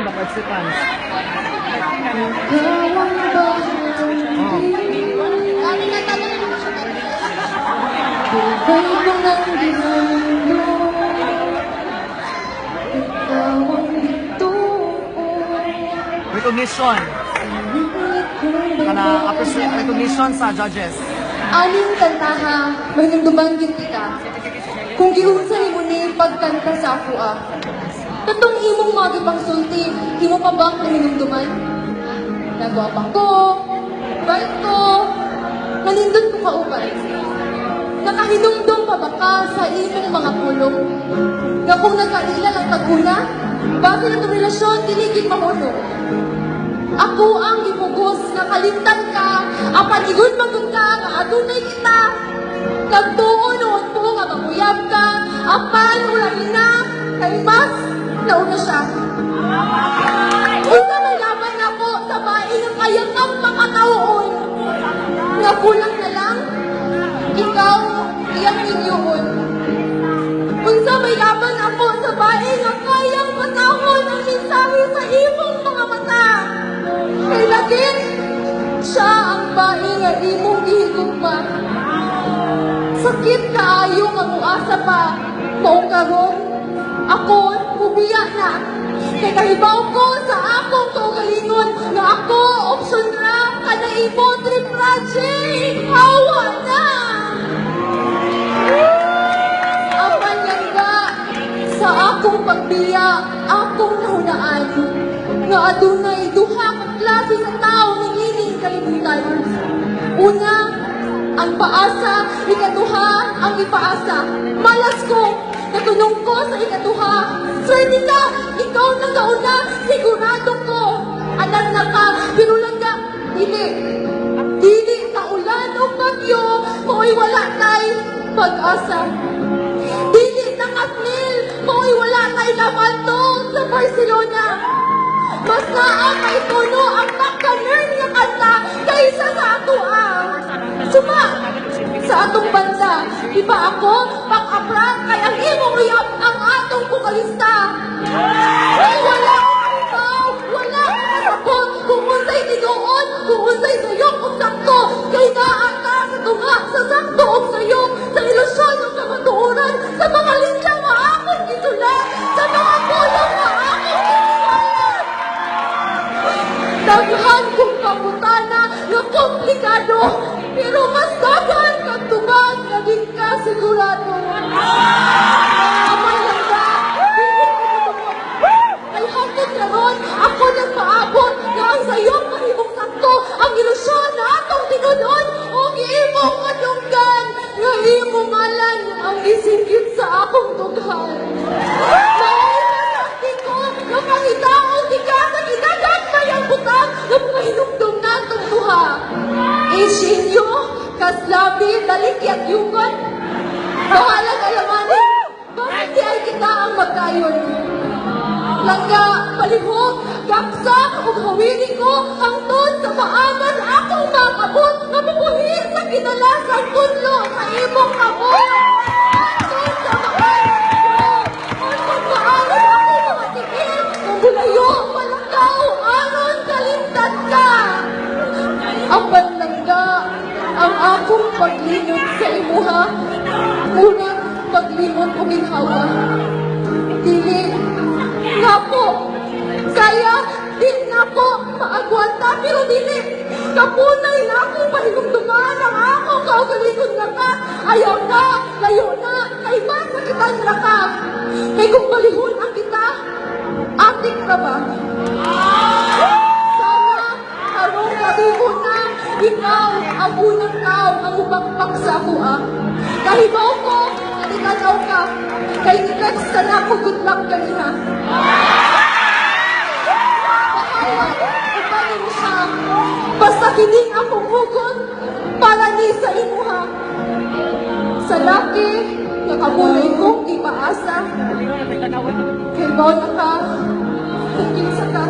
Ikaw ba participants? Recognition. Recognition sa judges. Aling kantaha, mahinumduman ginti ka. Kung giunsa ni mo ni pagkanta sa ako Katong imong magibang sulti, imo pa ba mahinumduman? Nagwapa ko, bait ko, nalindot ko kauban. Nakahinumdum pa ba ka sa imong mga pulong? Nga kung nagkaila lang taguna, bakit na itong relasyon diligid mahulong? Ako ang gipugos nga kalimtan ka, apan igun magod ka, nga adunay kita. Nagtuon noon po nga maguyab ka, apan ulahin na, kay mas nauna siya. Una may laban ako sa bae ng kayang ang makatauon. Nga kulang na lang, ikaw iyang ninyoon. Unsa may laban ako sa bae nga kayang matahon ang mensahe sa imong mga mata. Kay lagit, siya ang bae nga imong gihigugma. Sakit kaayo nga muasa pa, maong karon, ako mubiya na. Kay kahibaw ko sa akong kaugalingon nga ako option ra kada imo trip project. Hawa na! Apan yangga, sa akong pagbiya, akong nahunaan nga adunay duha ka klase sa tao ning ining kalibutan. Una, ang paasa, ikaduha, ang ipaasa. Malas ko, natunong ko sa ikaduha. Swerte ka, ikaw na kauna, sigurado ko. Anak na ka, pero lang ka, dili. Dili ka ulan o bagyo, mo'y wala tay pag-asa. Dili na katnil, mo'y wala tay nabantong sa Barcelona. Mas naamay tono ang makaner niya kanta kaysa sa ato Suma, sa atong banda, di ba ako pang-aprat kay ang imong uyab ang atong bukalista? Ay, wala akong ikaw, wala akong sabot, kung unsay tinuon, kung unsay sayok o sakto, kay naata sa tunga, sa sakto o sayok, sa ilusyon o sa matuuran, sa mga linya nga akong gisulat, sa mga pulong nga akong gisulat. Daghan kong pangutana nga komplikado, pero mas dagan kang tubag na di ka sigurado. Amay lang ba? Ay hanggang karon, ako nagpaabot na ang sayong mahimong sakto, ang ilusyon na atong tinunod, o giimong kadunggan, nga imong ngalan ang isingkit sa akong tughan. Nainasakti ko, nga pangitaon di ka sa kinagat mayang butang, nga pahinumdum na itong duha. Isinyo, kaslabi, dalikyat yukan. Bahalang alamanin, bakit di ay kita ang magkayon? Langga, palihog, gaksak, ug hawili ko, hangtod sa maaman akong makabot, nga mabuhin sa kinalasan kunlo sa imong kabot. Hangtod sa maaman ko, hangtod maaman akong makatigil, kung bulayo, palakaw, aron kalimtan ka. Apan langga, ang akong paglinod sa imuha, unang paglimot o ginhawa. Dili, nga po, kaya din na po maagwanta, pero dili, kapunay na akong pahinumduman ang akong kaugalingon na ka, ayaw na, layo na, kaiba sa kitang raka. Kay kung balihon ang kita, atik na ba? Karong kabihon na, ikaw ang unang tao ang upakpak sa ako Kahibaw ko, nalikanaw ka, kay ni-text ka na ako, good luck ka niya. Bahala, upanin siya, basta kining akong hugot, para ni sa imuha. Sa laki, nakabuloy kong ipaasa, kay bawa na ka, kung kinsa ka.